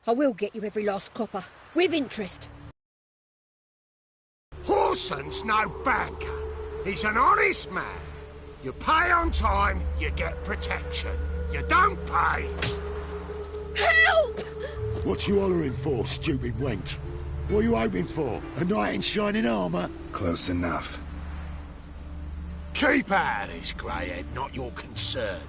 I will get you every last copper, with interest. Horson's no banker. He's an honest man. You pay on time, you get protection. You don't pay... Help! What you hollering for, stupid wench? What are you hoping for? A knight in shining armour? Close enough. Keep out of this, greyhead, not your concern.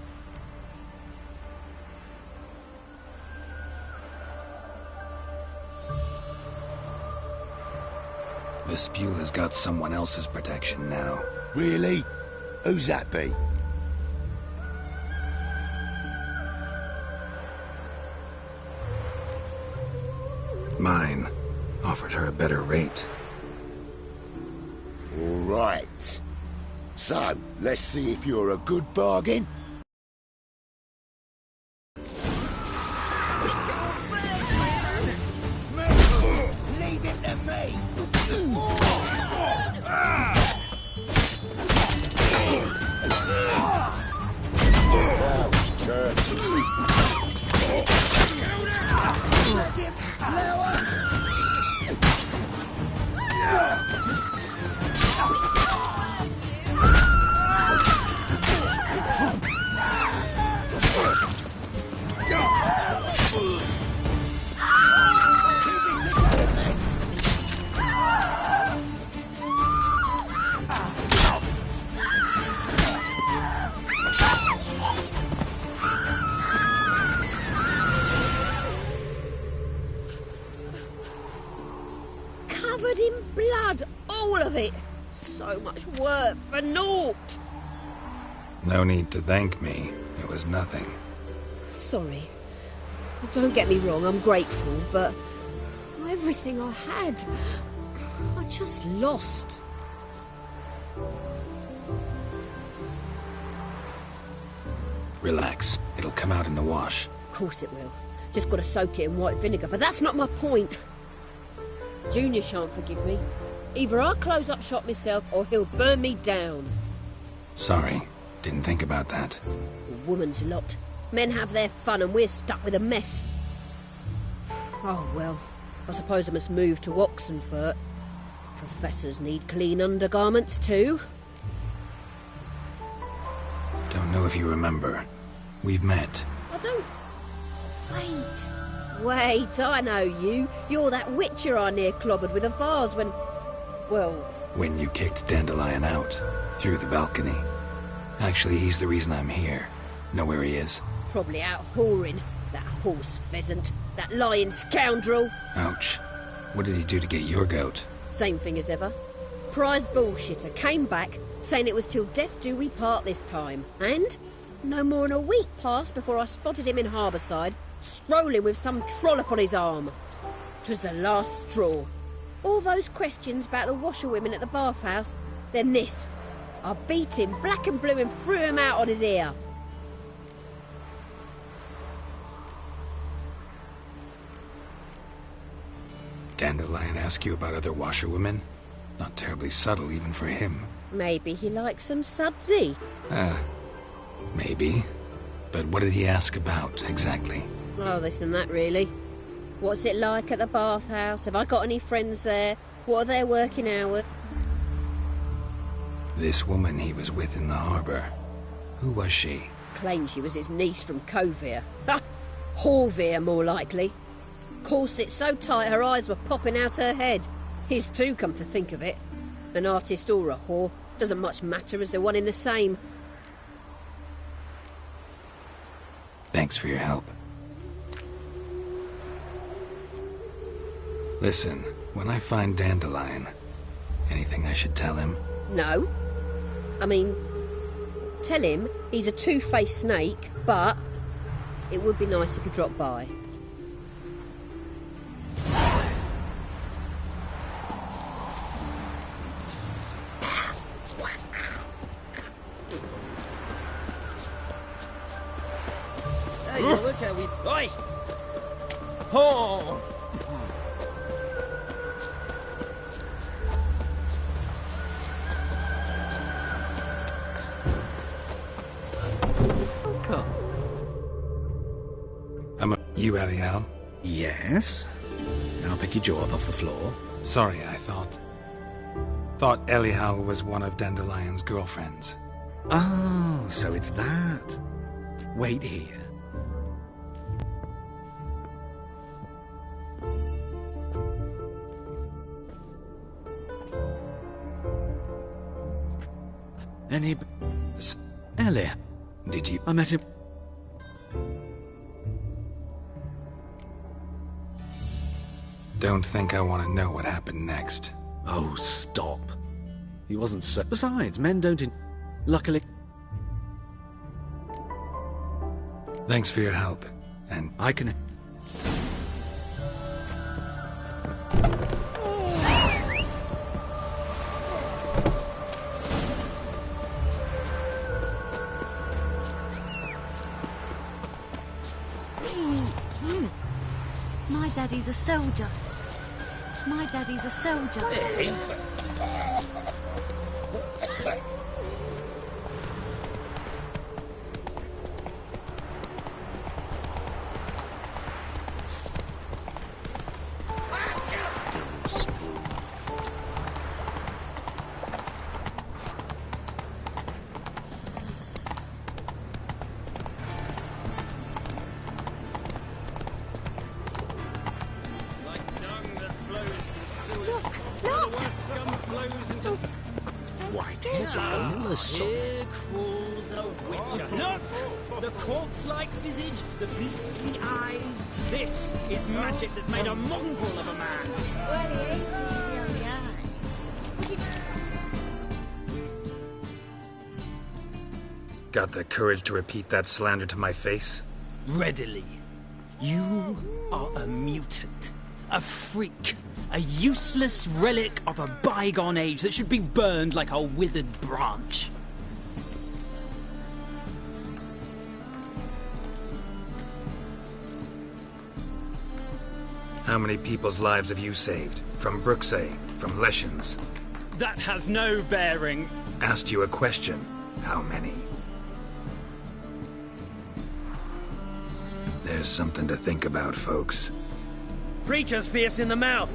Vespula's got someone else's protection now. Really? Who's that be? Mine. Offered her a better rate. All right. So, let's see if you're a good bargain. Leave him to me! Covered in blood, all of it. So much work for naught. No need to thank me. It was nothing. Sorry. Don't get me wrong, I'm grateful, but everything I had, I just lost. Relax. It'll come out in the wash. Of course it will. Just gotta soak it in white vinegar, but that's not my point. Junior shan't forgive me. Either I'll close up shop myself or he'll burn me down. Sorry. Didn't think about that. A woman's lot. Men have their fun and we're stuck with a mess. Oh well, I suppose I must move to Oxenfurt. Professors need clean undergarments too. Don't know if you remember. We've met. I don't... Wait, I know you. You're that witcher I near clobbered with a vase when... Well... When you kicked Dandelion out. Through the balcony. Actually, he's the reason I'm here. Know where he is? Probably out whoring. That horse pheasant. That lying scoundrel. Ouch. What did he do to get your goat? Same thing as ever. Prized bullshitter came back, saying it was till death do we part this time. And no more than a week passed before I spotted him in Harbourside, strolling with some trollop on his arm. 'Twas the last straw. All those questions about the washerwomen at the bathhouse, then this. I beat him black and blue and threw him out on his ear. Dandelion ask you about other washerwomen? Not terribly subtle even for him. Maybe he likes some sudsy. Maybe. But what did he ask about, exactly? Oh, this and that, really. What's it like at the bathhouse? Have I got any friends there? What are their working hours? This woman he was with in the harbour. Who was she? Claimed she was his niece from Covere. Ha! Horvere, more likely. Corset so tight her eyes were popping out her head. His too, come to think of it. An artist or a whore. Doesn't much matter as they're one in the same. Thanks for your help. Listen, when I find Dandelion, anything I should tell him? No. I mean, tell him he's a two-faced snake, but it would be nice if you dropped by. Hey, look how we... Oi! Oh! You, Alial? Yes? I'll pick your jaw up off the floor. Sorry, I thought Elial was one of Dandelion's girlfriends. Oh, so it's that. Wait here. Ellie. Did you? I met him. Don't think I want to know what happened next. Oh, stop. He wasn't so... Besides, men don't... Luckily... Thanks for your help, and I can... My daddy's a soldier. My daddy's a soldier. Here crawls a witcher. Look! The corpse-like visage, the beastly eyes. This is magic that's made a mongrel of a man. Well, he ain't easy on the eyes. got the courage to repeat that slander to my face? Readily. You are a mutant. A freak. A useless relic of a bygone age that should be burned like a withered branch. How many people's lives have you saved? From Bruxay, from Leshens? That has no bearing. Asked you a question. How many? There's something to think about, folks. Preacher's fierce in the mouth.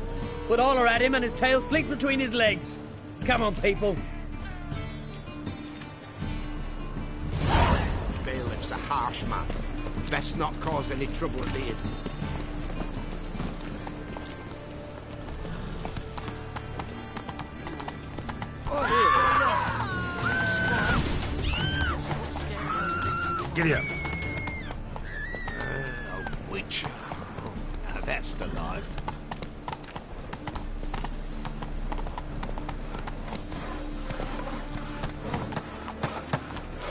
Would holler at him and his tail slicks between his legs. Come on, people. Bailiff's a harsh man. Best not cause any trouble at the inn. Giddy up. A witcher. Now that's the life.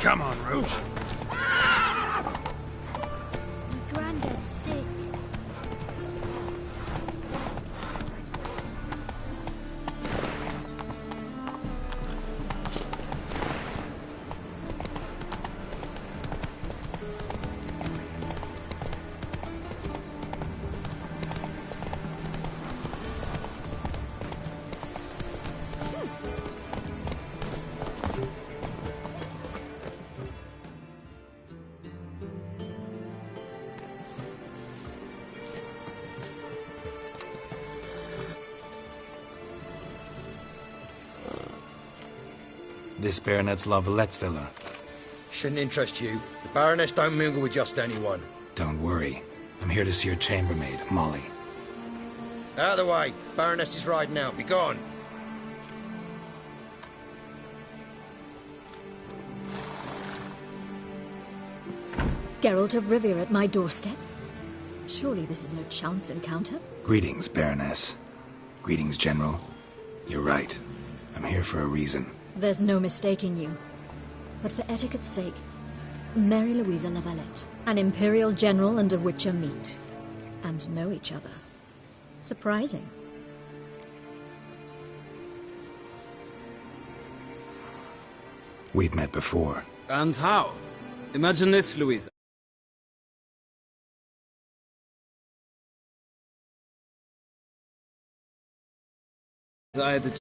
Come on, Roach. My granddad's sick. This Baronet's La Vallette's villa. Shouldn't interest you. The Baroness don't mingle with just anyone. Don't worry. I'm here to see your chambermaid, Molly. Out of the way. Baroness is riding out. Be gone. Geralt of Rivia at my doorstep? Surely this is no chance encounter? Greetings, Baroness. Greetings, General. You're right. I'm here for a reason. There's no mistaking you. But for etiquette's sake, Mary Louisa La Valette, an Imperial General and a Witcher meet. And know each other. Surprising. We've met before. And how? Imagine this, Louisa. I had to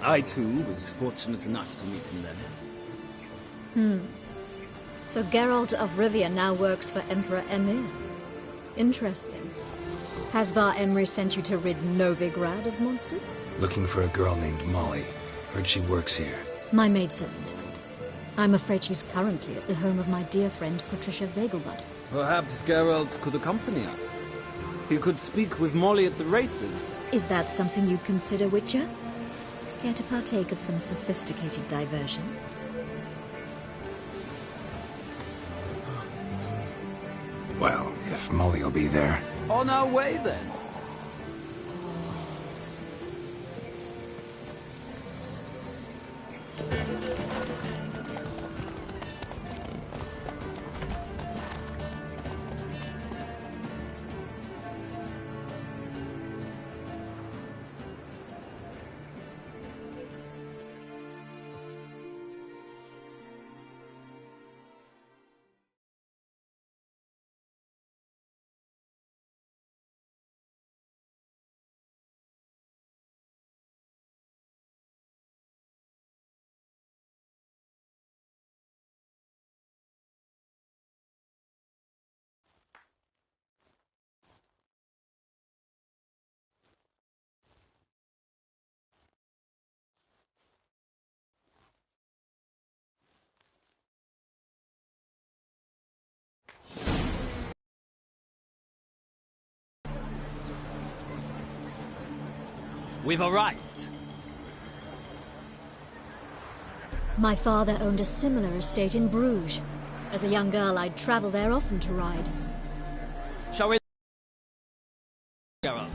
I, too, was fortunate enough to meet him then. So Geralt of Rivia now works for Emperor Emir. Interesting. Has Var Emry sent you to rid Novigrad of monsters? Looking for a girl named Molly. Heard she works here. My maidservant. I'm afraid she's currently at the home of my dear friend Patricia Vegelbud. Perhaps Geralt could accompany us. He could speak with Molly at the races. Is that something you'd consider, Witcher? Care to partake of some sophisticated diversion? Well, if Molly will be there. On our way, then. We've arrived. My father owned a similar estate in Bruges. As a young girl, I'd travel there often to ride. Shall we... Geralt?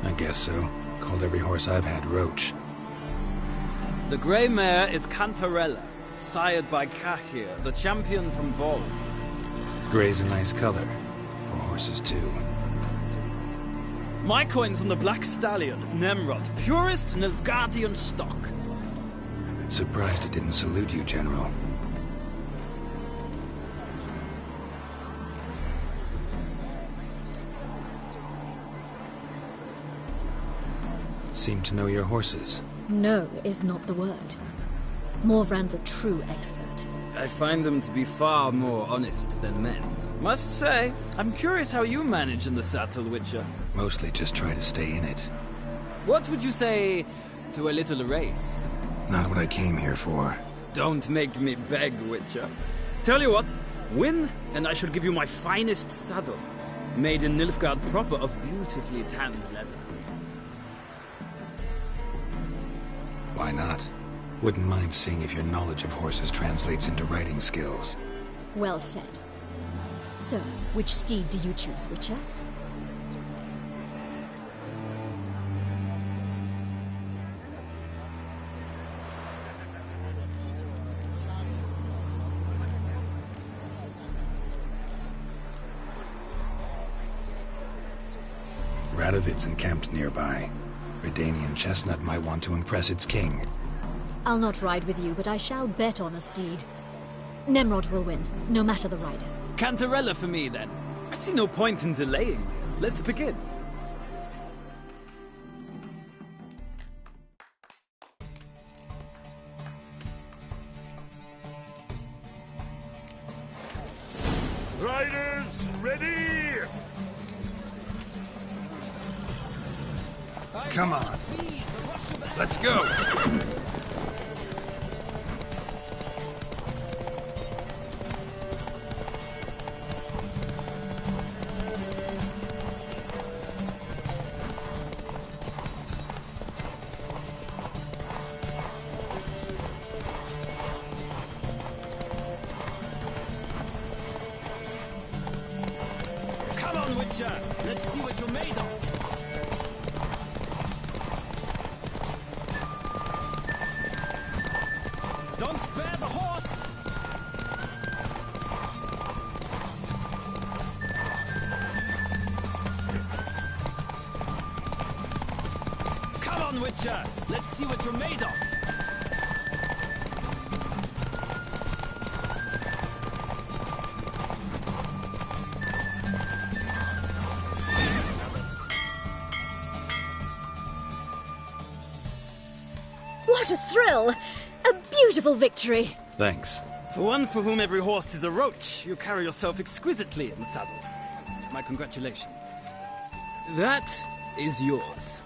I guess so. Called every horse I've had Roach. The grey mare is Cantarella, sired by Cahir, the champion from Vol. Grey's a nice color. For horses, too. My coin's on the Black Stallion, Nemrod, purest Nilfgaardian stock. Surprised it didn't salute you, General. Seem to know your horses. No is not the word. Morvran's a true expert. I find them to be far more honest than men. Must say, I'm curious how you manage in the saddle, Witcher. Mostly just try to stay in it. What would you say to a little race? Not what I came here for. Don't make me beg, Witcher. Tell you what, win, and I shall give you my finest saddle. Made in Nilfgaard proper of beautifully tanned leather. Why not? Wouldn't mind seeing if your knowledge of horses translates into riding skills. Well said. So, which steed do you choose, Witcher? Radovid's encamped nearby. Redanian Chestnut might want to impress its king. I'll not ride with you, but I shall bet on a steed. Nemrod will win, no matter the rider. Cantarella for me, then. I see no point in delaying this. Let's begin. Riders, ready? Come on. Let's go. Come on, Witcher. Let's see what you're made of. Don't spare the horse! Come on, Witcher! Let's see what you're made of! What a thrill! A beautiful victory! Thanks. For one for whom every horse is a roach, you carry yourself exquisitely in the saddle. My congratulations. That is yours.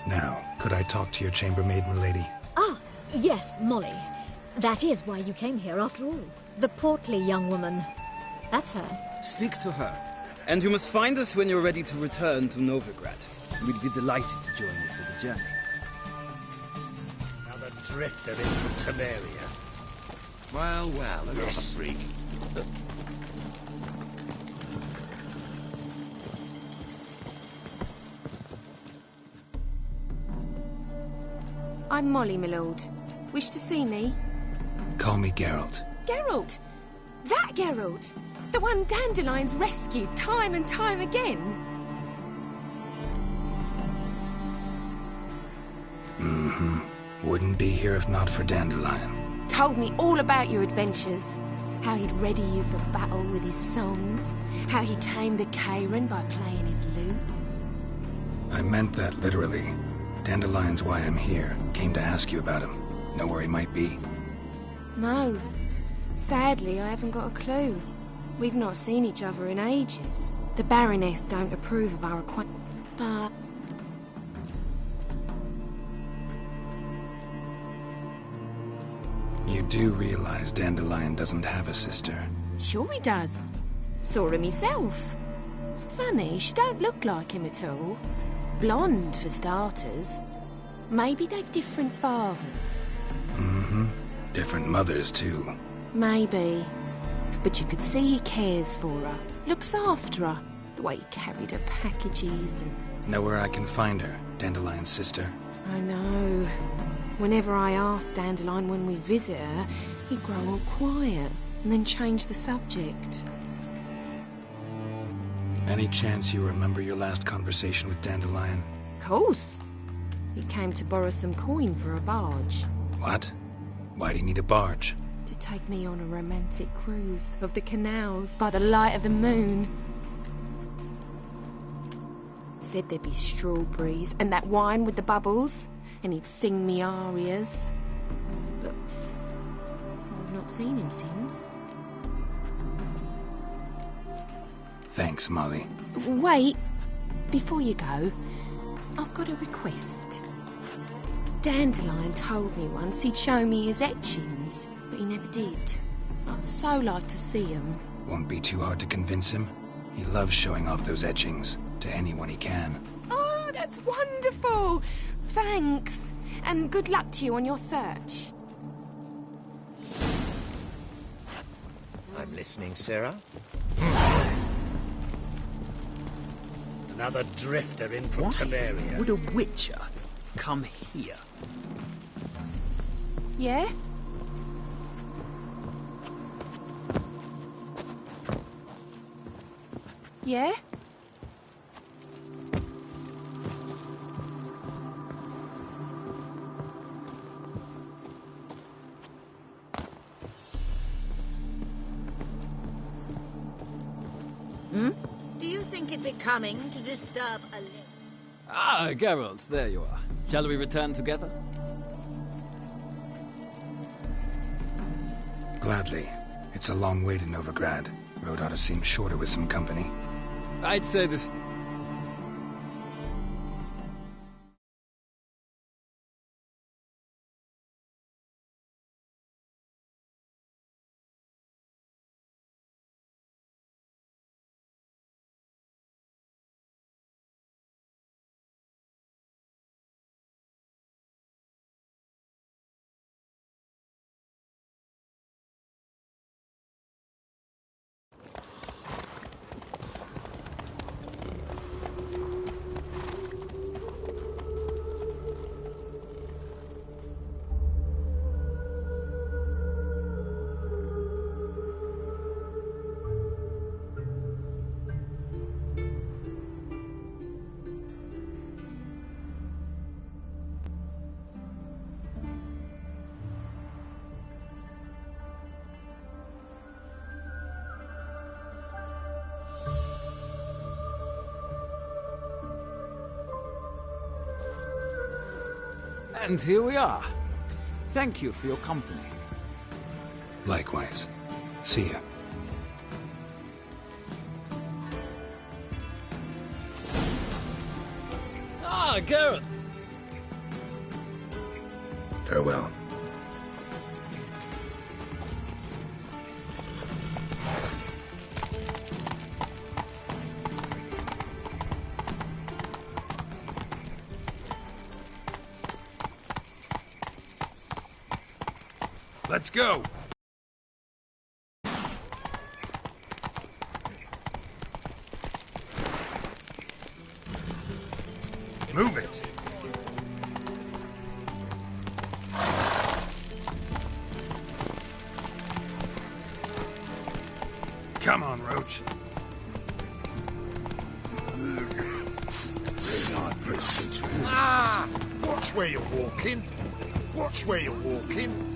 Now, could I talk to your chambermaid, milady? Ah, yes, Molly. That is why you came here after all. The portly young woman. That's her. Speak to her. And you must find us when you're ready to return to Novigrad. We'd be delighted to join you for the journey. Another drifter in from Temeria. Well, another Yes. freak. I'm Molly, my lord. Wish to see me? Call me Geralt. Geralt! That Geralt! The one Dandelion's rescued time and time again! Mm-hmm. Wouldn't be here if not for Dandelion. Told me all about your adventures. How he'd ready you for battle with his songs. How he tamed the Karen by playing his lute. I meant that literally. Dandelion's why I'm here. Came to ask you about him. Know where he might be? No. Sadly, I haven't got a clue. We've not seen each other in ages. The Baroness don't approve of our acquaintance, but... You do realize Dandelion doesn't have a sister. Sure he does. Saw him myself. Funny, she don't look like him at all. Blonde, for starters. Maybe they've different fathers. Mm-hmm. Different mothers, too. Maybe. But you could see he cares for her. Looks after her. The way he carried her packages and... Know where I can find her, Dandelion's sister? I know. Whenever I ask Dandelion when we visit her, he'd grow all quiet and then change the subject. Any chance you remember your last conversation with Dandelion? Course. He came to borrow some coin for a barge. What? Why do you need a barge? To take me on a romantic cruise of the canals by the light of the moon. Said there'd be strawberries and that wine with the bubbles, and he'd sing me arias. But I've not seen him since. Thanks, Molly. Wait, before you go, I've got a request. Dandelion told me once he'd show me his etchings, but he never did. I'd so like to see them. Won't be too hard to convince him. He loves showing off those etchings to anyone he can. Oh, that's wonderful! Thanks, and good luck to you on your search. I'm listening, Sarah. Another drifter in from Temeria. Would a witcher come here? Yeah? Yeah? Do you think it becoming to disturb a lady? Ah, Geralt, there you are. Shall we return together? Gladly. It's a long way to Novigrad. Road ought to seem shorter with some company. I'd say this... And here we are. Thank you for your company. Likewise. See ya. Ah, Garrett! Farewell. Let's go! Move it! Come on, Roach. Ah! Watch where you're walking. Watch where you're walking.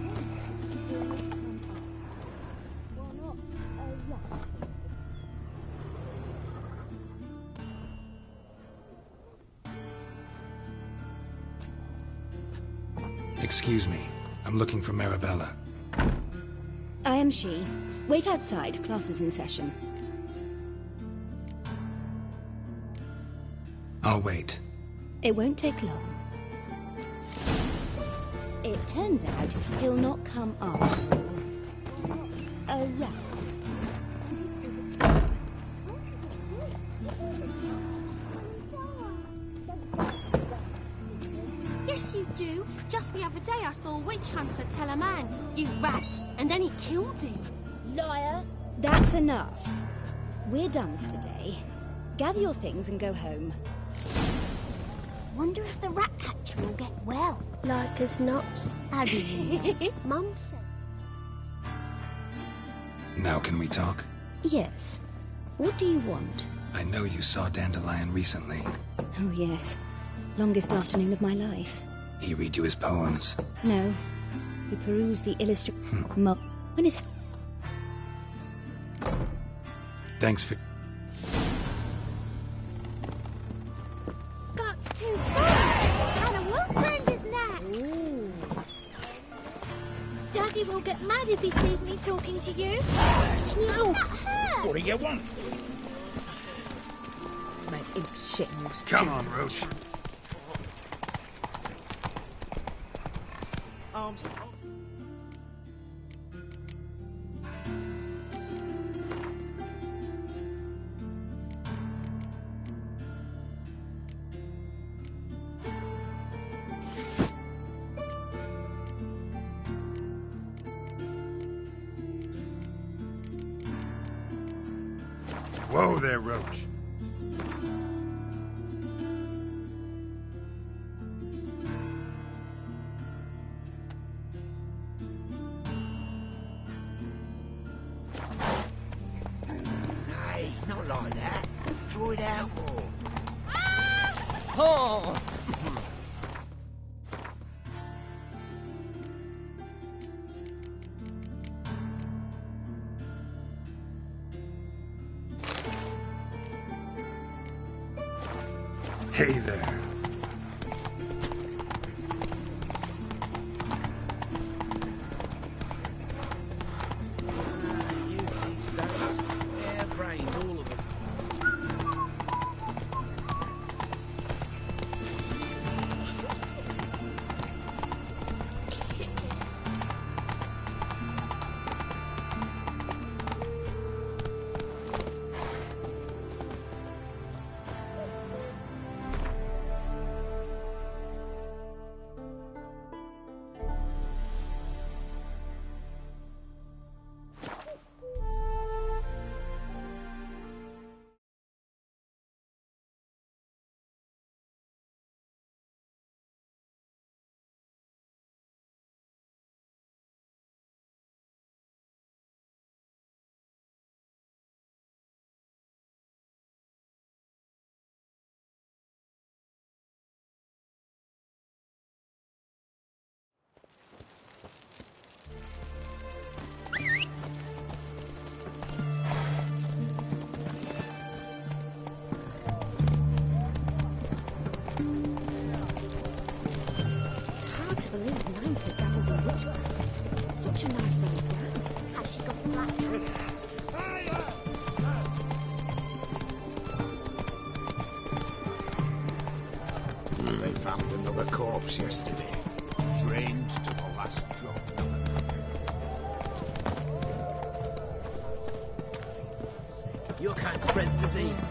Excuse me. I'm looking for Marabella. I am she. Wait outside. Class is in session. I'll wait. It won't take long. It turns out he'll not come after a rat. Yes, you do. Just the other day I saw a witch hunter tell a man, "You rat," and then he killed him. Liar! That's enough. We're done for the day. Gather your things and go home. Wonder if the rat catcher will get well. Like as not. How do you know? Mum says. Now can we talk? Yes. What do you want? I know you saw Dandelion recently. Oh, yes. Longest afternoon of my life. He read you his poems. No. He perused the illustration. When is... Thanks for... Got 2 sons, and a wolf friend is neck. Ooh. Daddy will get mad if he sees me talking to you. No. What do you want? Make him shit in your stew. Come on, Roach. Arms. Whoa there, Roach. Hey, not like that. Draw it out more. Oh! Hey there. These days, hair-brained, all of them. Such a nice old rat. Has she got a black cat? They found another corpse yesterday. Drained to the last drop. Your kind spreads disease.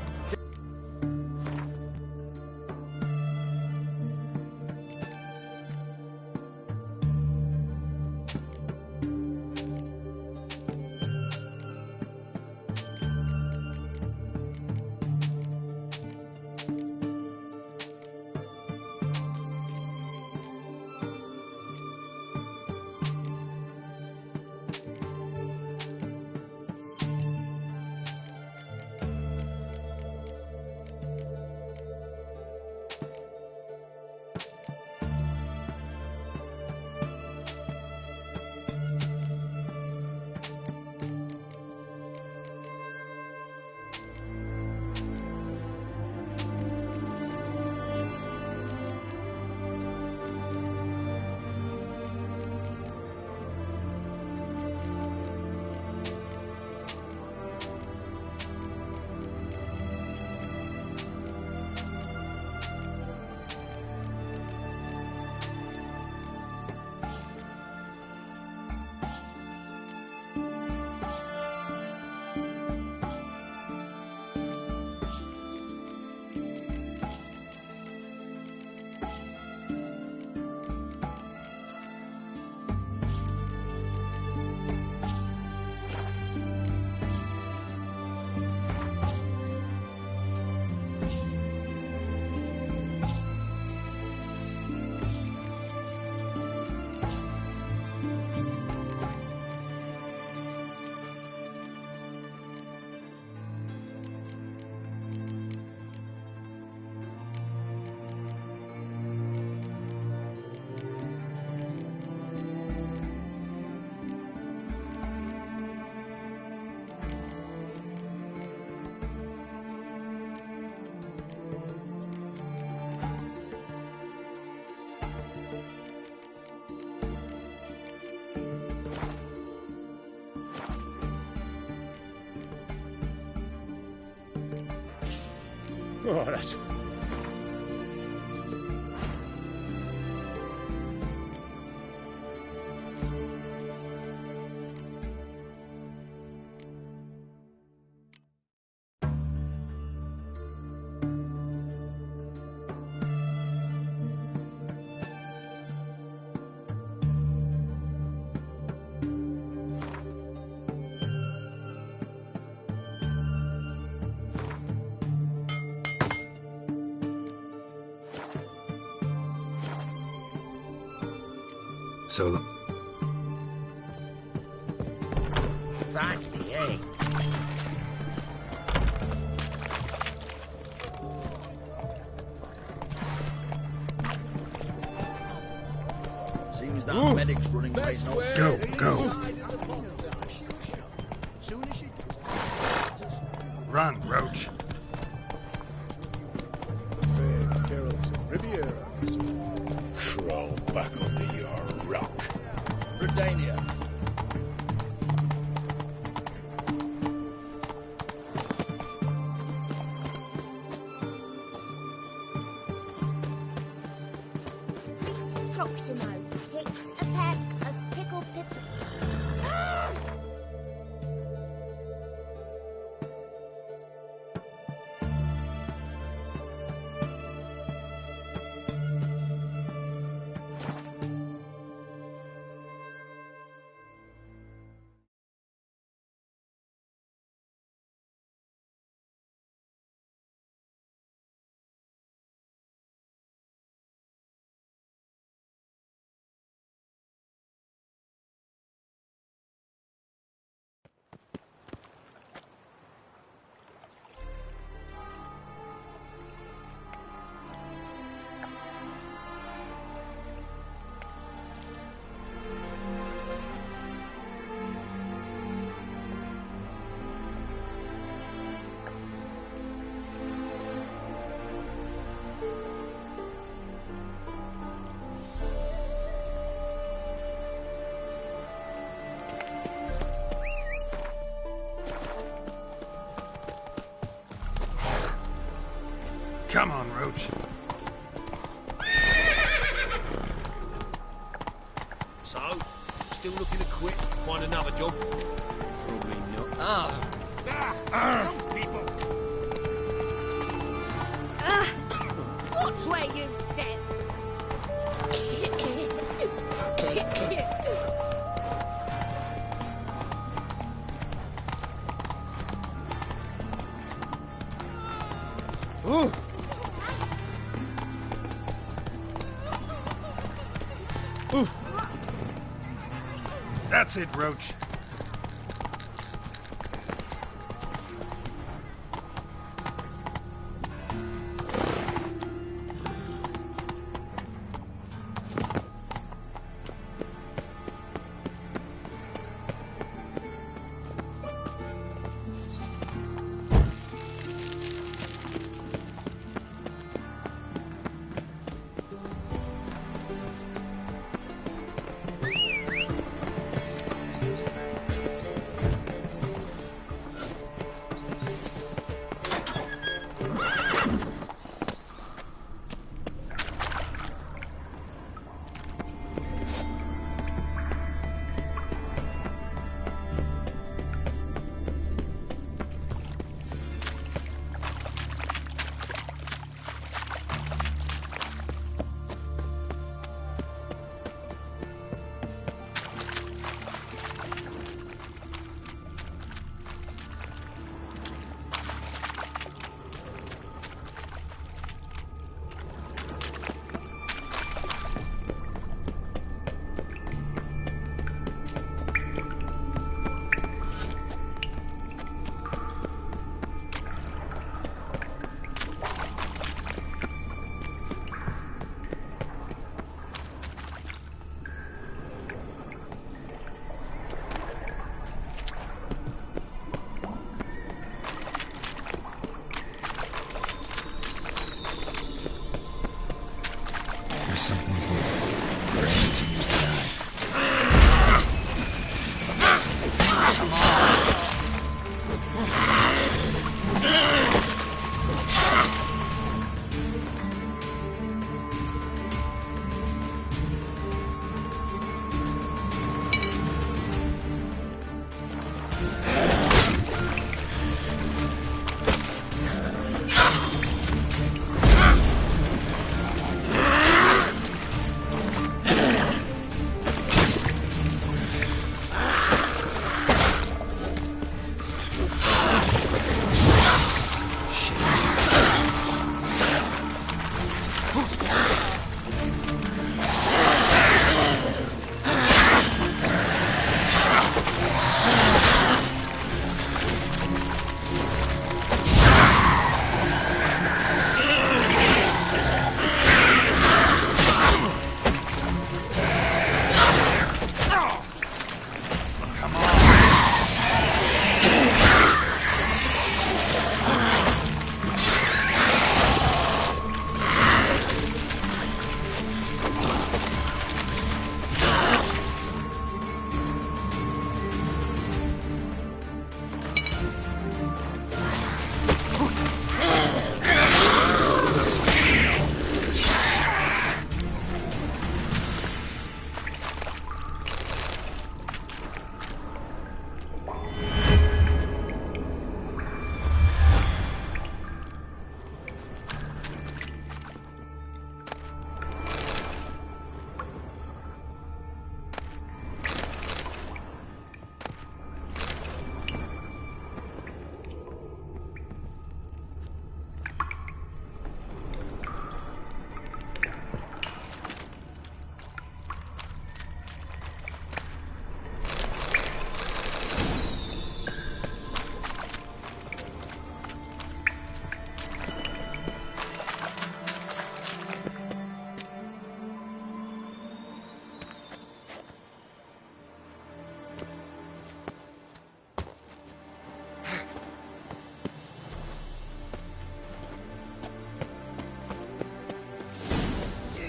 Oh, that's... So, Fancy, eh? Seems that medic's running late. Go, go. Run, Roach. Crawl back under your rock. Britannia. Proximo picked a pack of pickled pippins. Come on, Roach. So, still looking to quit? Find another job? Probably not. Some people. Watch where you step. Ooh. Ooh. That's it, Roach. Something here. We're aiming to use the knife. Come on.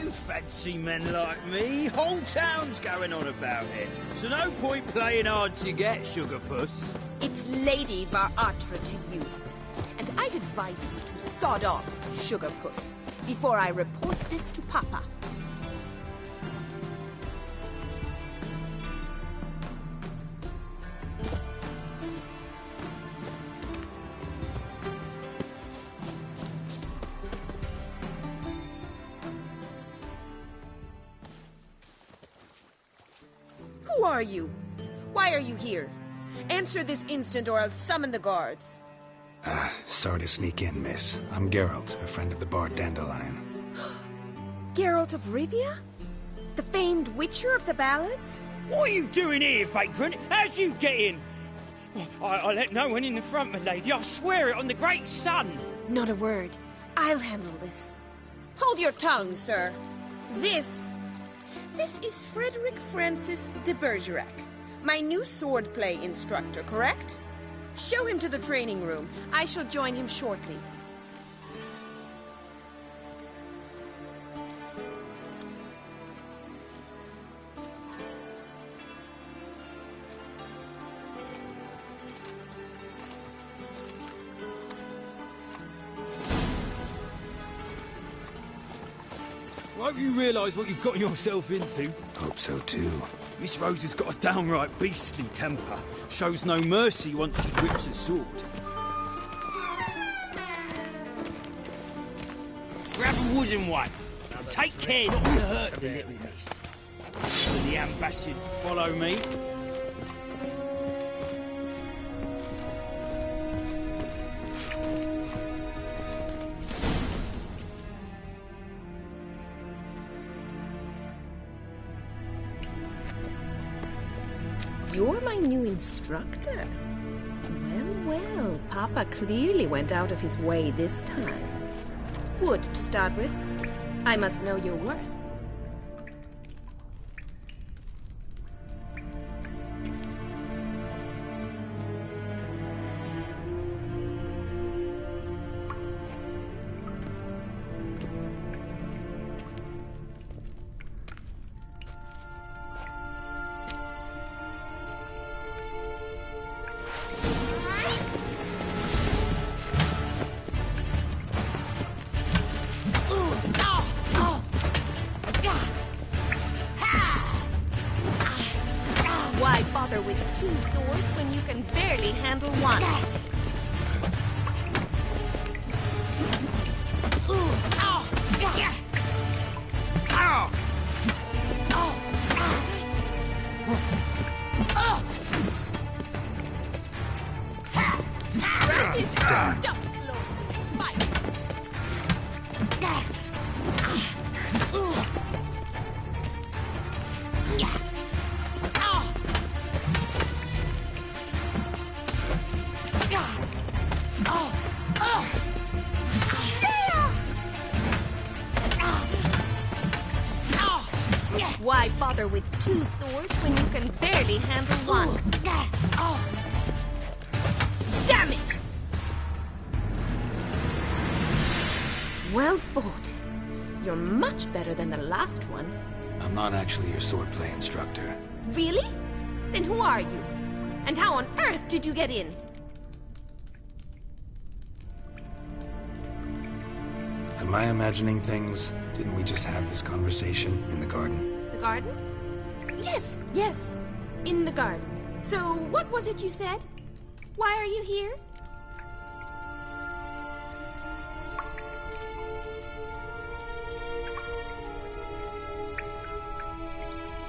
Fancy men like me. Whole town's going on about it. So no point playing hard to get, sugar puss. It's Lady Varatra to you. And I'd advise you to sod off, sugar puss, before I report this to Papa. Who are you? Why are you here? Answer this instant or I'll summon the guards. Sorry to sneak in, miss. I'm Geralt, a friend of the bard Dandelion. Geralt of Rivia? The famed witcher of the ballads? What are you doing here, vagrant? How'd you get in? I let no one in the front, my lady. I swear it on the great sun. Not a word. I'll handle this. Hold your tongue, sir. This is Frederick Francis de Bergerac, my new swordplay instructor, correct? Show him to the training room. I shall join him shortly. I hope you realise what you've got yourself into. Hope so too. Miss Rose has got a downright beastly temper. Shows no mercy once she grips a sword. Grab a wooden one. Now take care not to hurt the little miss. The ambassador, follow me. You're my new instructor? Well, Papa clearly went out of his way this time. Wood, to start with. I must know your worth. Why bother with two swords when you can barely handle one? Why bother with two swords when you can barely handle one? Damn it! Well fought. You're much better than the last one. I'm not actually your swordplay instructor. Really? Then who are you? And how on earth did you get in? Am I imagining things? Didn't we just have this conversation in the garden? The garden? Yes. In the garden. So, what was it you said? Why are you here?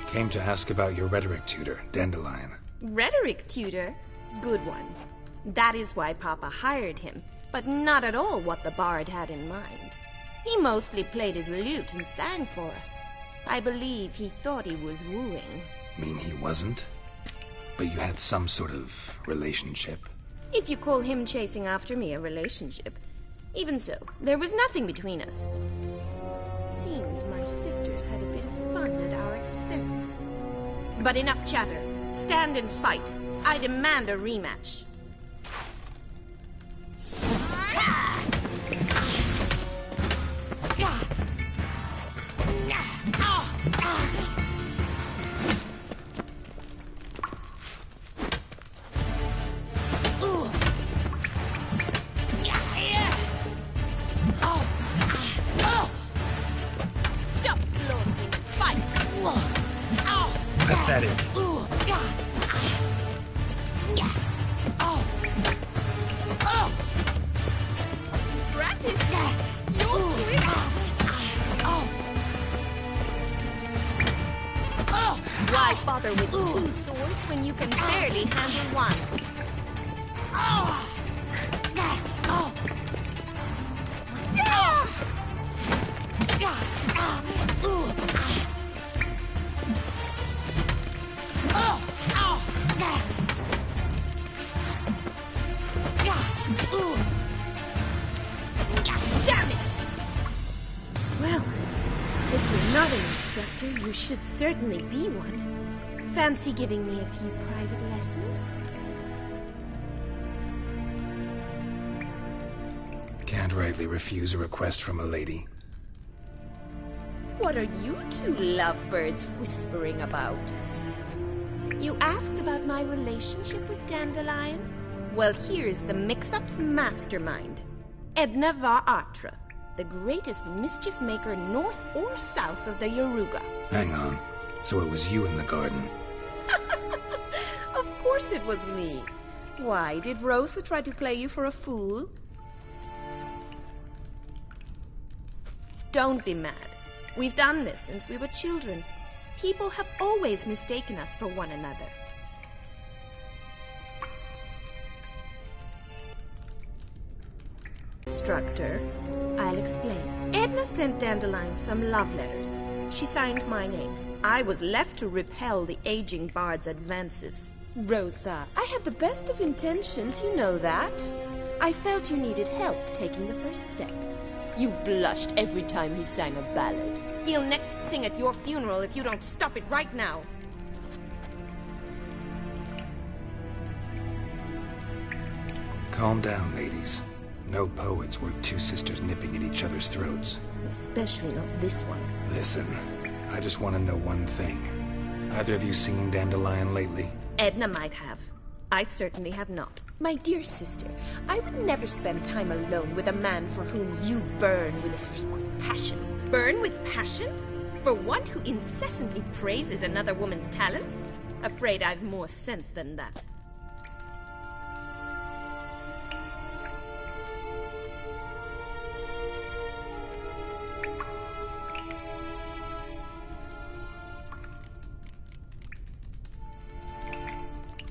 Came to ask about your rhetoric tutor, Dandelion. Rhetoric tutor? Good one. That is why Papa hired him, but not at all what the bard had in mind. He mostly played his lute and sang for us. I believe he thought he was wooing. Mean he wasn't? But you had some sort of relationship? If you call him chasing after me a relationship. Even so, there was nothing between us. Seems my sisters had a bit of fun at our expense. But enough chatter. Stand and fight. I demand a rematch. Why bother with 2 swords when you can barely handle one? Damn it! Well, if you're not an instructor, you should certainly be one. Fancy giving me a few private lessons? Can't rightly refuse a request from a lady. What are you two lovebirds whispering about? You asked about my relationship with Dandelion? Well, here's the mix-up's mastermind. Edna Va Atra, the greatest mischief maker north or south of the Yaruga. Hang on. So it was you in the garden? Of course it was me. Why, did Rosa try to play you for a fool? Don't be mad. We've done this since we were children. People have always mistaken us for one another. Instructor, I'll explain. Edna sent Dandelion some love letters. She signed my name. I was left to repel the aging bard's advances. Rosa, I had the best of intentions, you know that. I felt you needed help taking the first step. You blushed every time he sang a ballad. He'll next sing at your funeral if you don't stop it right now. Calm down, ladies. No poet's worth 2 sisters nipping at each other's throats. Especially not this one. Listen, I just want to know one thing. Either of you seen Dandelion lately? Edna might have. I certainly have not. My dear sister, I would never spend time alone with a man for whom you burn with a secret passion. Burn with passion? For one who incessantly praises another woman's talents? Afraid I've more sense than that.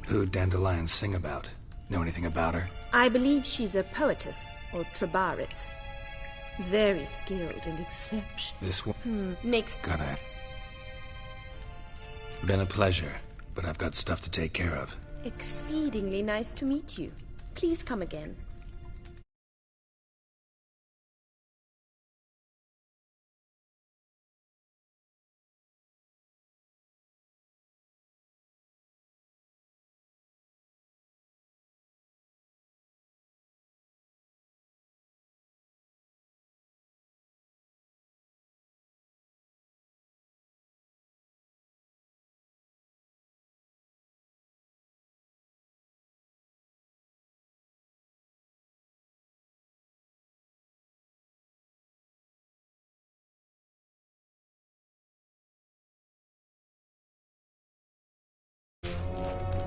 Who'd Dandelion sing about? Know anything about her? I believe she's a poetess, or trabaritz. Very skilled and exceptional. This one? Makes... Gotta... Been a pleasure, but I've got stuff to take care of. Exceedingly nice to meet you. Please come again.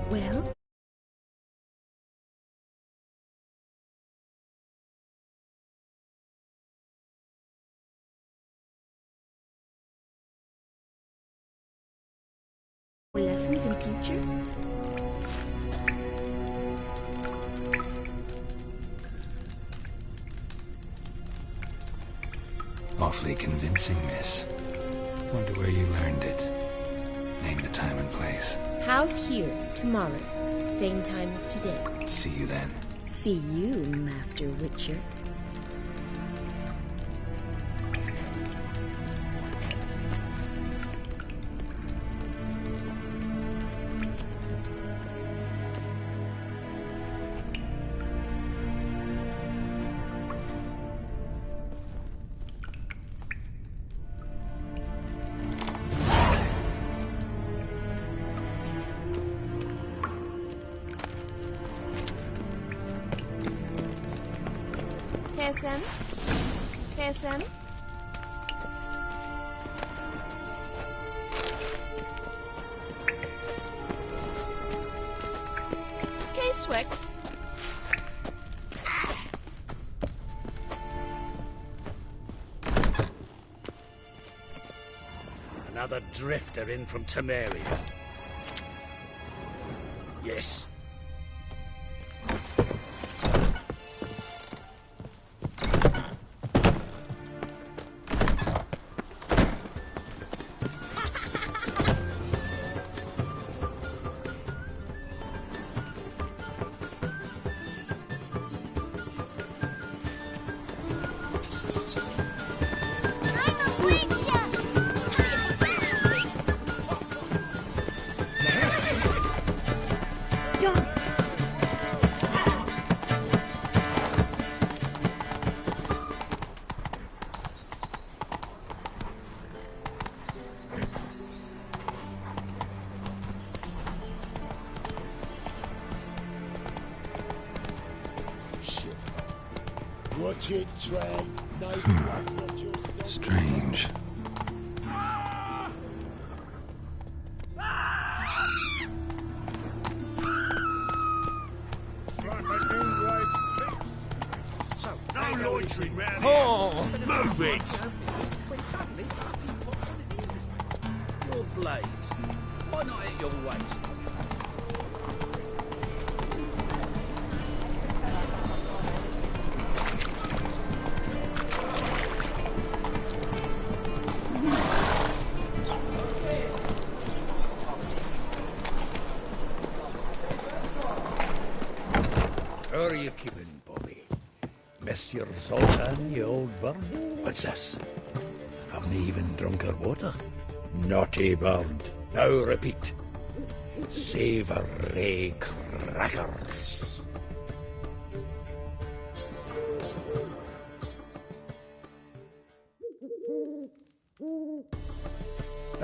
Well? More lessons in future? Awfully convincing, miss. Wonder where you learned it. Name the time and place. House here, tomorrow. Same time as today. See you then. See you, Master Witcher. KSM? KSM? K-Swex? Another drifter in from Temeria. this. Watch it, Tran. No, not your stuff. Strange. No loitering round here. Oh, move it! Your blades. Why not at your waist? How are you keeping, Bobby? Monsieur Zoltan, you old bird? What's this? Haven't even drunk her water? Naughty bird. Now repeat. Savoury crackers.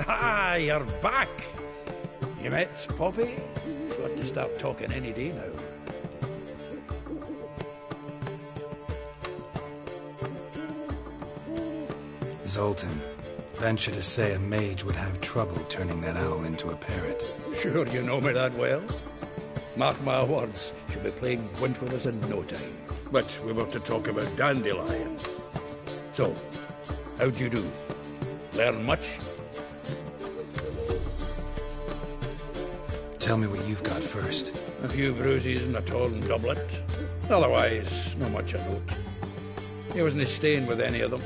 Ah, you're back. You met Poppy? She ought to start talking any day now. Zoltan, venture to say a mage would have trouble turning that owl into a parrot. Sure you know me that well. Mark my words, she'll be playing gwent with us in no time. But we were to talk about Dandelion. So, how'd you do? Learn much? Tell me what you've got first. A few bruises and a torn doublet. Otherwise, not much a note. He wasn't staying with any of them.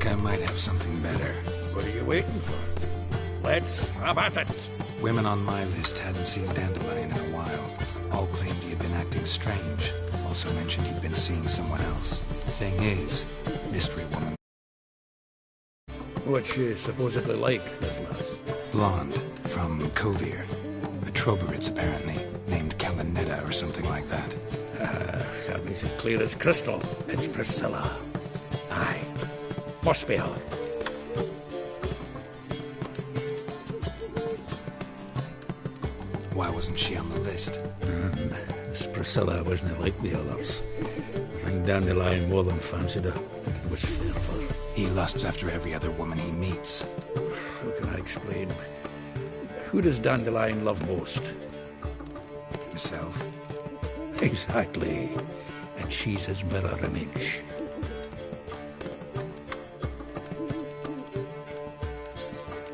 I might have something better. What are you waiting for? Let's have at it. Women on my list hadn't seen Dandelion in a while. All claimed he had been acting strange. Also mentioned he'd been seeing someone else. Thing is, mystery woman. What's she supposedly like, this lass? Blonde, from Kovir. A Troberitz, apparently. Named Kalanetta or something like that. That makes it clear as crystal. It's Priscilla. Aye. Must be her. Why wasn't she on the list? This Priscilla wasn't like the others. I think Dandelion more than fancied her. I think it was fair for her. He lusts after every other woman he meets. How can I explain? Who does Dandelion love most? Himself. Exactly. And she's his mirror image.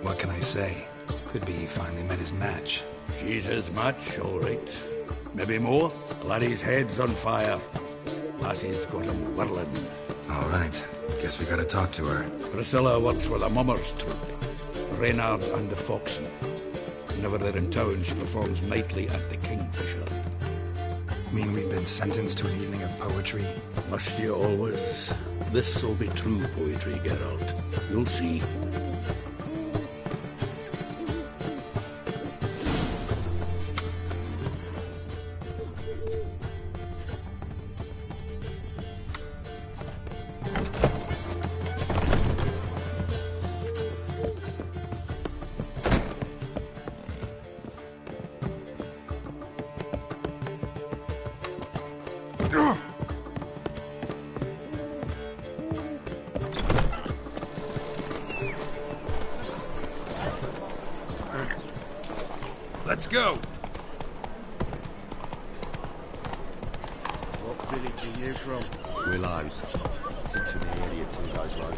What can I say? Could be he finally met his match. She's his match, all right. Maybe more. Laddie's head's on fire. Lassie's got him whirling. All right. Guess we gotta talk to her. Priscilla works for the Mummers troupe. Reynard and the Foxen. Whenever they're in town, she performs nightly at the Kingfisher. Mean we've been sentenced to an evening of poetry? Must you always? This'll be true poetry, Geralt. You'll see. Let's go. What village are you from? Willows. It's into the area 2 days road.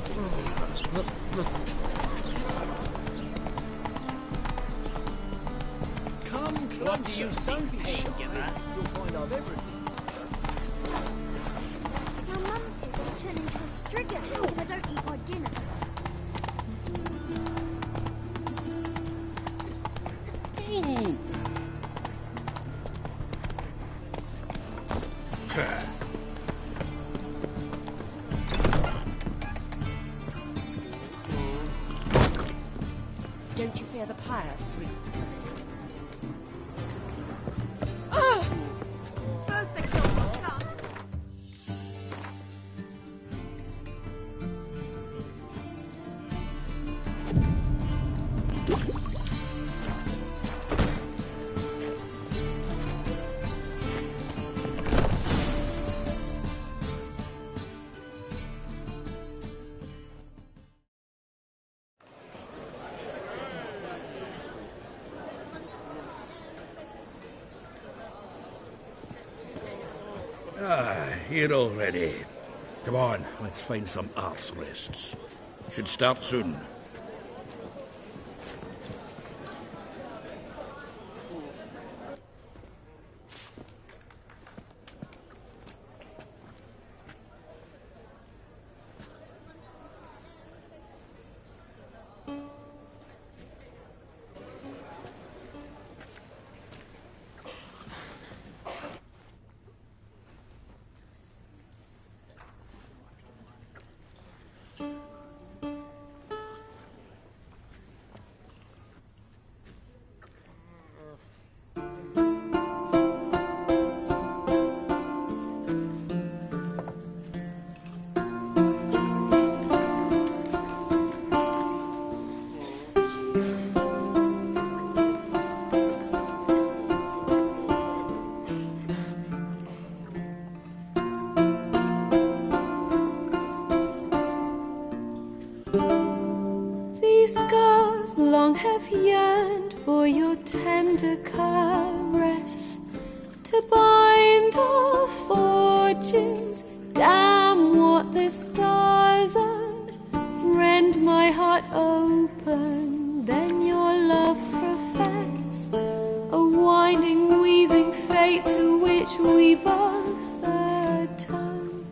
Come closer. What do you think, painkiller? You'll find I've everything. Your mum says I'll turn into a striga if I don't eat my dinner. Don't you fear the pyre, freak? First they killed my son. Here already. Come on, let's find some arse rests. Should start soon. long have yearned for your tender caress, to bind our fortunes. Damn what the stars are, rend my heart open, then your love profess, a winding, weaving fate to which we both atone.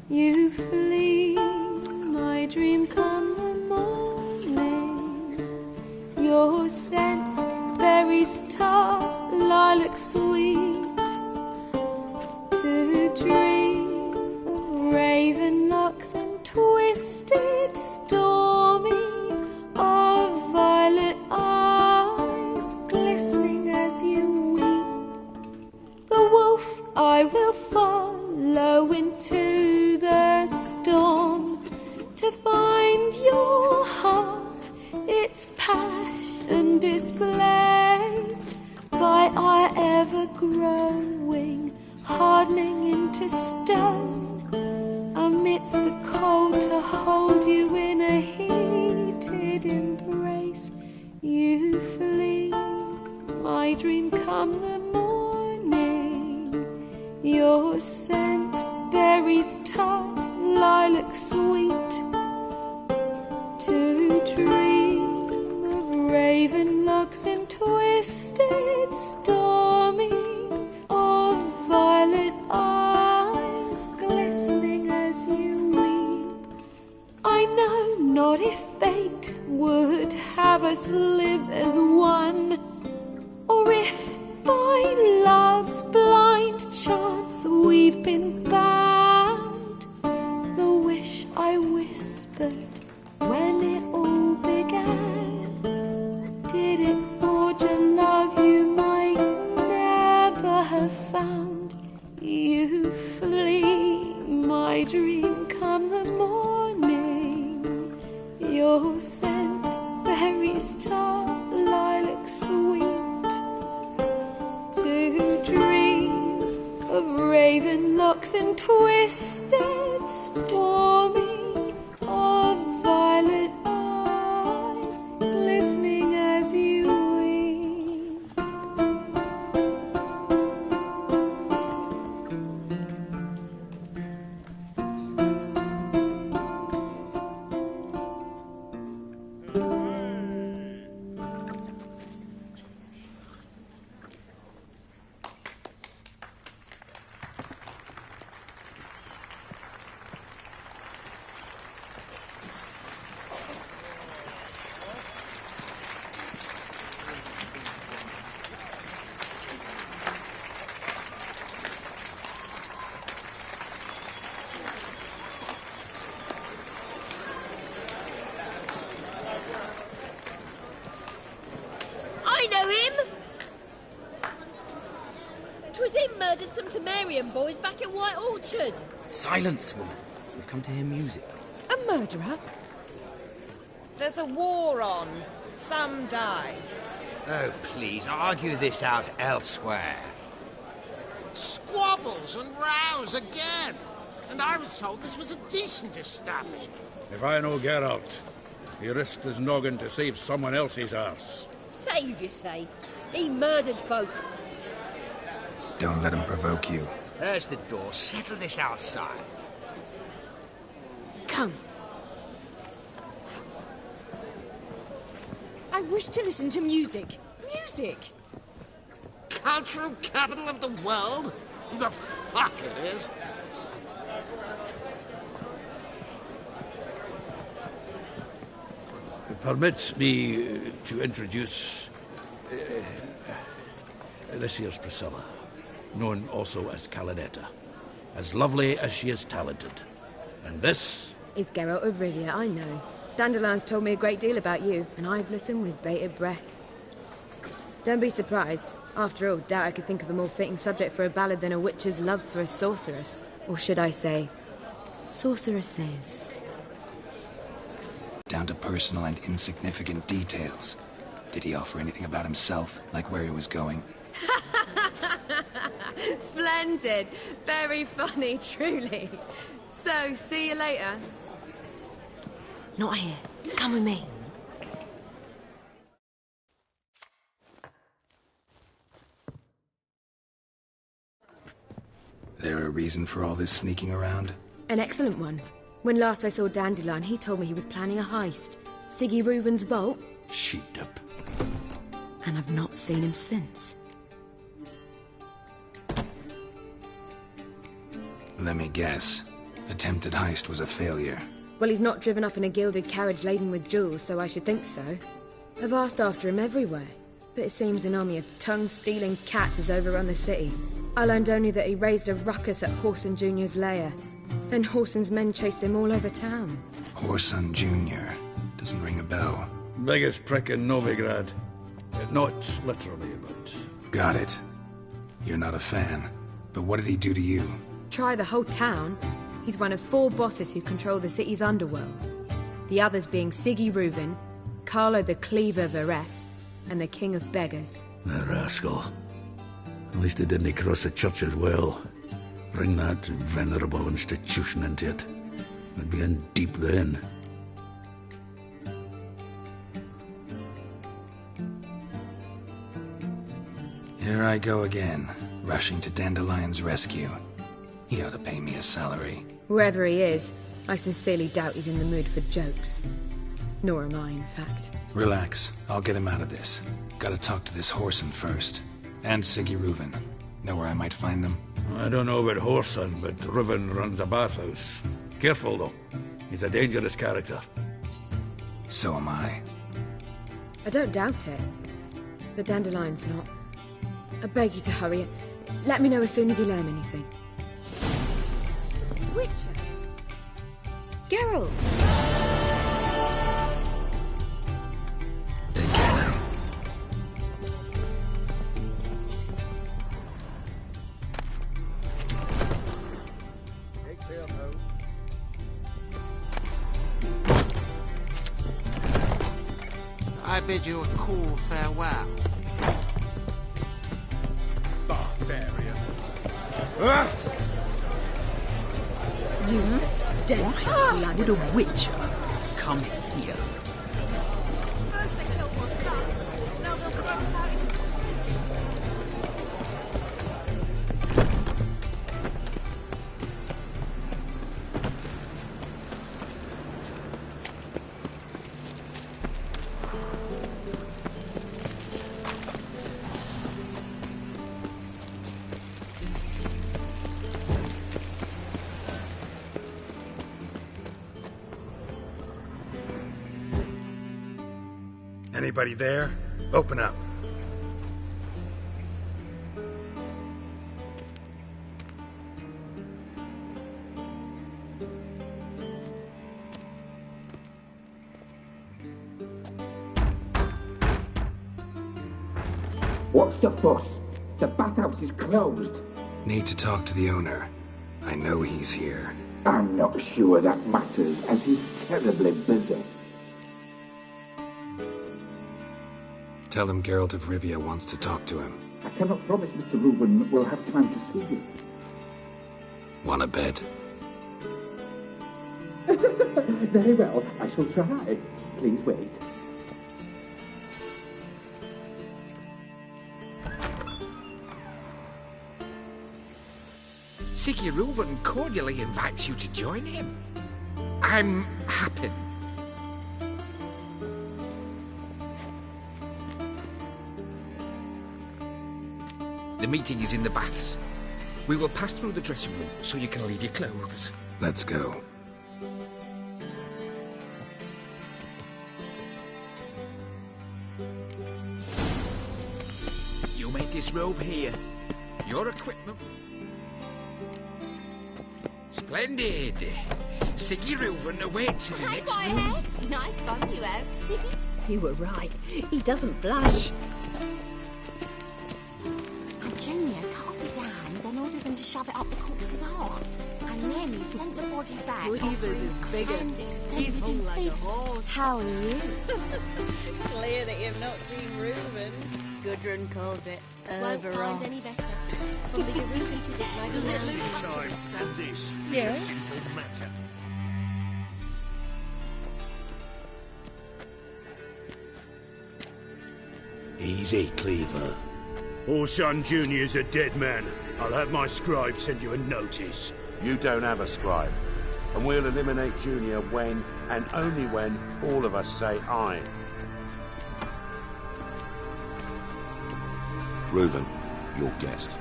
You flee, my dream comes. to find your heart, its passion displaced by our ever-growing, hardening into stone, amidst the cold to hold you in a heated embrace. You flee, my dream come the morning, your scent berries tart, lilac sweet, to dream of raven locks and twisted stormy, of violet eyes glistening as you weep. I know not if fate would have us live as one, or if by love's blind chance we've been bound. The wish I whispered when it all began, did it forge a love you might never have found? You flee, my dream come the morning, your scent berries tart, lilac sweet, to dream of raven locks and twisted stormy, of violet eyes glistening as you weep. I know him! 'Twas him murdered some Temerian boys back at White Orchard. Silence, woman. We've come to hear music. A murderer? There's a war on. Some die. Oh, please, argue this out elsewhere. Squabbles and rows again. And I was told this was a decent establishment. If I know Geralt, he risked his noggin to save someone else's arse. Save, you say? He murdered folk. Don't let him provoke you. There's the door. Settle this outside. Come. I wish to listen to music. Music! Cultural capital of the world? The fuck it is. Permit me to introduce this here's Priscilla, known also as Calinetta, as lovely as she is talented. And this is Geralt of Rivia, I know. Dandelion's told me a great deal about you, and I've listened with bated breath. Don't be surprised. After all, doubt I could think of a more fitting subject for a ballad than a witch's love for a sorceress. Or should I say, sorceresses. Down to personal and insignificant details. Did he offer anything about himself, like where he was going? Splendid. Very funny, truly. So, see you later. Not here. Come with me. There a reason for all this sneaking around? An excellent one. When last I saw Dandelion, he told me he was planning a heist. Siggy Reuven's vault. Sheep-dip. And I've not seen him since. Let me guess. Attempted heist was a failure. Well, he's not driven up in a gilded carriage laden with jewels, so I should think so. I've asked after him everywhere, but it seems an army of tongue-stealing cats has overrun the city. I learned only that he raised a ruckus at Whoreson Jr.'s lair. Then Whoreson's men chased him all over town. Whoreson Jr. Doesn't ring a bell. Biggest prick in Novigrad. Not literally, but... Got it. You're not a fan. But what did he do to you? Try the whole town. He's one of 4 bosses who control the city's underworld. The others being Siggy Reuven, Carlo the Cleaver Varese, and the King of Beggars. The rascal. At least they didn't cross the church as well. Bring that venerable institution into it. We'd be in deep then. Here I go again, rushing to Dandelion's rescue. He ought to pay me a salary. Wherever he is, I sincerely doubt he's in the mood for jokes. Nor am I, in fact. Relax, I'll get him out of this. Gotta talk to this Whoreson first. And Siggy Reuven. Know where I might find them? I don't know about Whoreson, but Reuven runs a bathhouse. Careful, though. He's a dangerous character. So am I. I don't doubt it. But Dandelion's not. I beg you to hurry. Let me know as soon as you learn anything. Witcher! Geralt! I bid you a cool farewell. Barbarian. You stench blood. Would a witcher come here? First they killed my son, now they'll throw us out into the street. Anybody there? Open up. What's the fuss? The bathhouse is closed. Need to talk to the owner. I know he's here. I'm not sure that matters, as he's terribly busy. Tell him Geralt of Rivia wants to talk to him. I cannot promise Mr. Reuven will have time to see you. Want a bed? Very well, I shall try. Please wait. Siggy Reuven cordially invites you to join him. I'm happy. The meeting is in the baths. We will pass through the dressing room so you can leave your clothes. Let's go. You may disrobe here. Your equipment. Splendid. Siggy Reuven awaits in the next room. Nice bum you have. You were right. He doesn't blush. Junior cut off his hand, then ordered them to shove it up the corpse's arse. And then he sent the body back. Cleaver's is bigger. He's hung like a horse. How are you? Clear that you've not seen Reuven. Gudrun calls it Won't find any better. From the Reuven to this night. Does it look Time and this Yes? is a simple matter. Easy, Cleaver. Orson Jr.'s a dead man. I'll have my scribe send you a notice. You don't have a scribe. And we'll eliminate Junior when, and only when, all of us say aye. Reuven, your guest.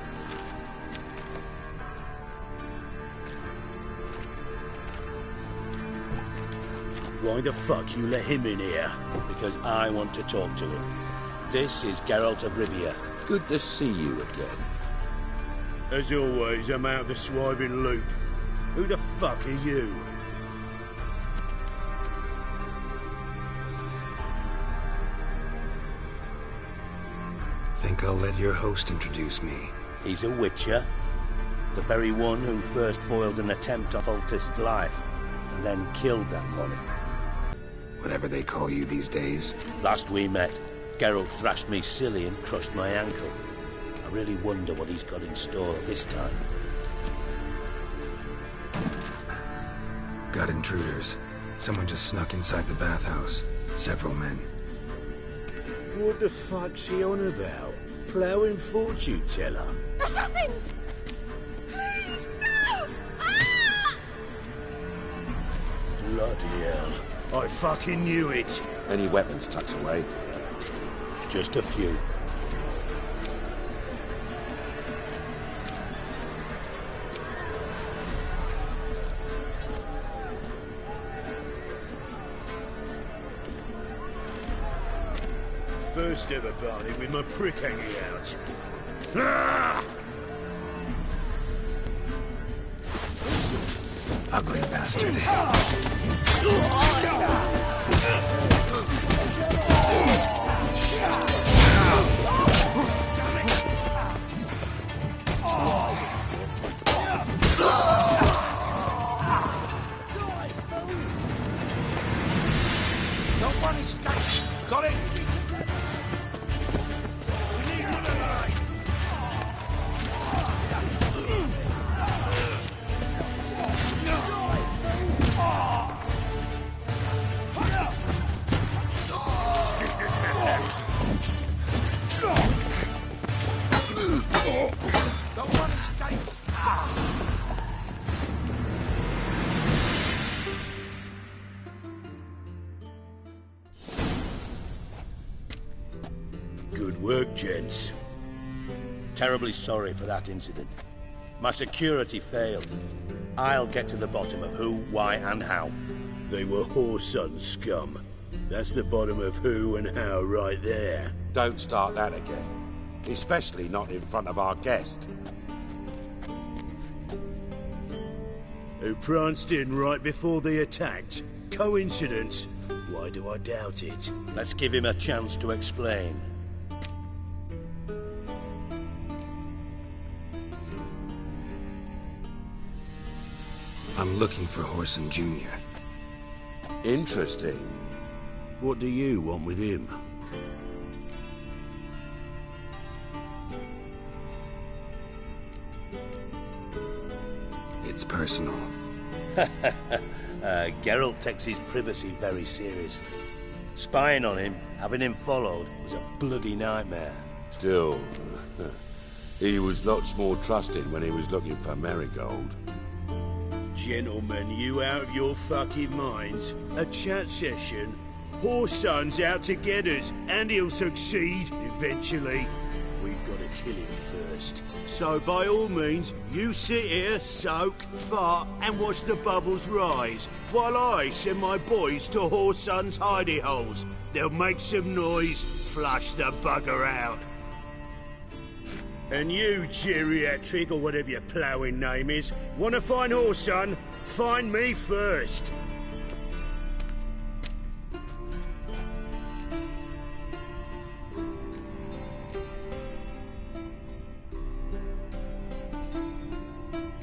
Why the fuck you let him in here? Because I want to talk to him. This is Geralt of Rivia. Good to see you again. As always, I'm out of the swiving loop. Who the fuck are you? Think I'll let your host introduce me. He's a witcher. The very one who first foiled an attempt on Foltest's life, and then killed that money. Whatever they call you these days. Last we met, Geralt thrashed me silly and crushed my ankle. I really wonder what he's got in store this time. Got intruders. Someone just snuck inside the bathhouse. Several men. What the fuck's he on about? Ploughing fortune teller? Assassins! Please, no! Ah! Bloody hell. I fucking knew it. Any weapons tucked away? Just a few. First ever party with my prick hanging out. Ah! Ugly bastard. No one escapes. Got it? Good work, gents. Terribly sorry for that incident. My security failed. I'll get to the bottom of who, why, and how. They were whoreson scum. That's the bottom of who and how right there. Don't start that again. Especially not in front of our guest. Who pranced in right before they attacked. Coincidence? Why do I doubt it? Let's give him a chance to explain. I'm looking for Whoreson Jr. Interesting. What do you want with him? It's personal. Geralt takes his privacy very seriously. Spying on him, having him followed, was a bloody nightmare. Still, he was lots more trusting when he was looking for Marigold. Gentlemen, you out of your fucking minds? A chat session? Whoreson's out to get us, and he'll succeed eventually. We've got to kill him first. So by all means, you sit here, soak, fart, and watch the bubbles rise, while I send my boys to Whoreson's hidey holes. They'll make some noise, flush the bugger out. And you, geriatric, or whatever your ploughing name is, want to find Whoreson? Find me first.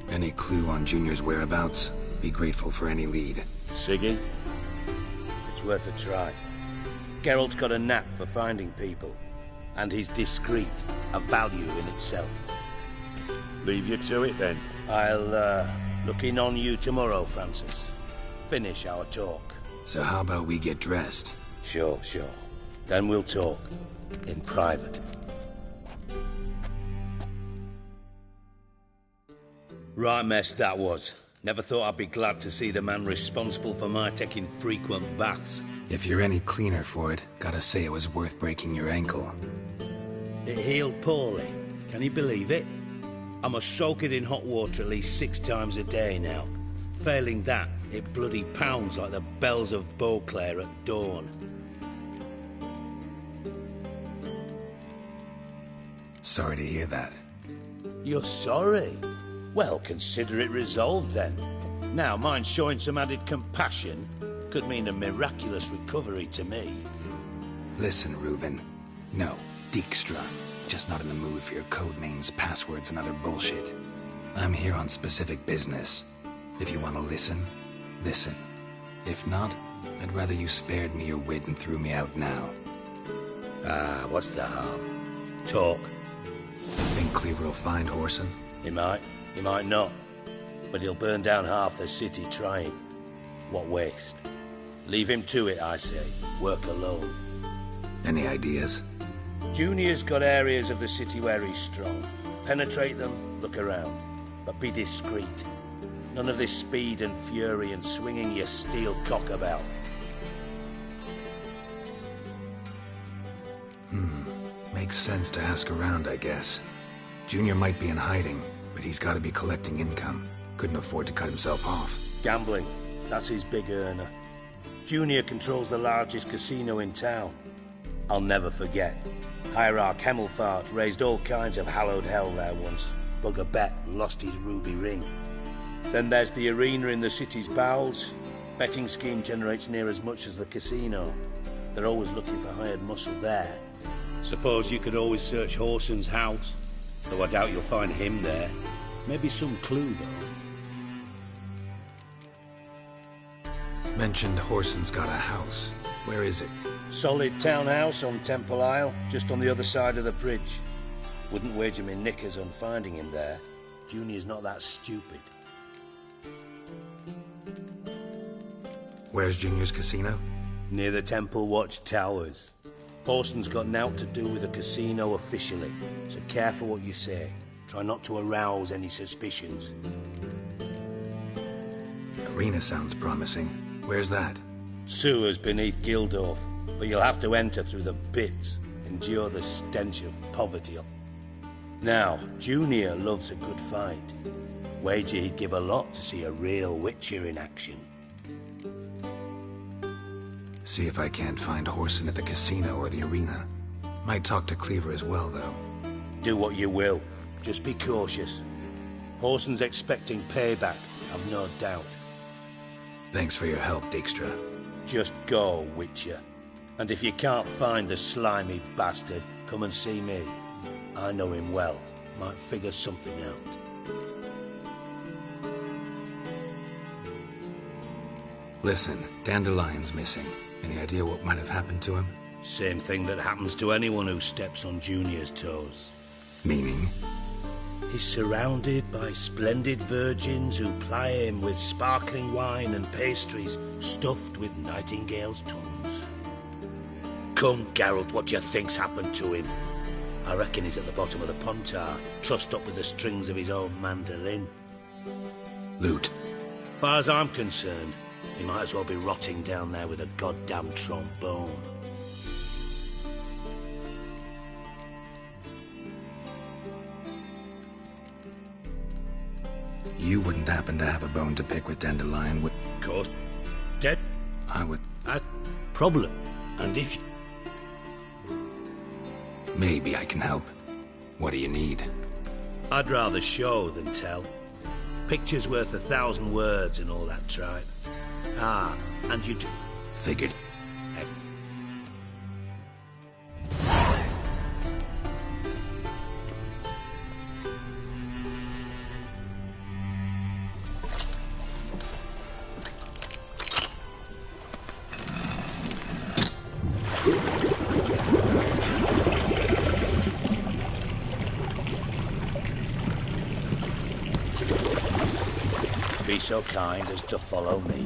Any clue on Junior's whereabouts? Be grateful for any lead. Siggy? It's worth a try. Geralt's got a knack for finding people. And he's discreet, a value in itself. Leave you to it, then. I'll, look in on you tomorrow, Francis. Finish our talk. So how about we get dressed? Sure. Then we'll talk. In private. Right mess that was. Never thought I'd be glad to see the man responsible for my taking frequent baths. If you're any cleaner for it, gotta say it was worth breaking your ankle. It healed poorly. Can you believe it? I must soak it in hot water at least 6 times a day now. Failing that, it bloody pounds like the bells of Beauclair at dawn. Sorry to hear that. You're sorry? Well, consider it resolved then. Now, mind showing some added compassion could mean a miraculous recovery to me. Listen, Reuven. No, Dijkstra. Just not in the mood for your code names, passwords, and other bullshit. I'm here on specific business. If you want to listen, listen. If not, I'd rather you spared me your wit and threw me out now. What's the harm? Talk. Think Cleaver will find Whoreson? He might not. But he'll burn down half the city trying. What waste? Leave him to it, I say. Work alone. Any ideas? Junior's got areas of the city where he's strong. Penetrate them, look around. But be discreet. None of this speed and fury and swinging your steel cock about. Makes sense to ask around, I guess. Junior might be in hiding, but he's got to be collecting income. Couldn't afford to cut himself off. Gambling. That's his big earner. Junior controls the largest casino in town. I'll never forget. Hierarch Hemmelfart raised all kinds of hallowed hell there once. Bugger bet and lost his ruby ring. Then there's the arena in the city's bowels. Betting scheme generates near as much as the casino. They're always looking for hired muscle there. Suppose you could always search Whoreson's house. Though I doubt you'll find him there. Maybe some clue, though. Mentioned Whoreson's got a house. Where is it? Solid townhouse on Temple Isle, just on the other side of the bridge. Wouldn't wager me knickers on finding him there. Junior's not that stupid. Where's Junior's casino? Near the Temple Watch Towers. Whoreson's got naught to do with the casino officially, so careful what you say. Try not to arouse any suspicions. Arena sounds promising. Where's that? Sewers beneath Gildorf, but you'll have to enter through the bits, endure the stench of poverty. Now, Junior loves a good fight. Wager he'd give a lot to see a real Witcher in action. See if I can't find Whoreson at the casino or the arena. Might talk to Cleaver as well, though. Do what you will. Just be cautious. Whoreson's expecting payback, I've no doubt. Thanks for your help, Dijkstra. Just go, Witcher. And if you can't find the slimy bastard, come and see me. I know him well. Might figure something out. Listen, Dandelion's missing. Any idea what might have happened to him? Same thing that happens to anyone who steps on Junior's toes. Meaning? He's surrounded by splendid virgins who ply him with sparkling wine and pastries stuffed with nightingales' tongues. Come, Geralt, what do you think's happened to him? I reckon he's at the bottom of the Pontar, trussed up with the strings of his own mandolin. Loot. Far as I'm concerned, he might as well be rotting down there with a goddamn trombone. You wouldn't happen to have a bone to pick with Dandelion, would... Of course. Dead? I would... That's problem. And if you... Maybe I can help. What do you need? I'd rather show than tell. Picture's worth 1,000 words and all that tripe. Ah, and you do... Figured. Be so kind as to follow me.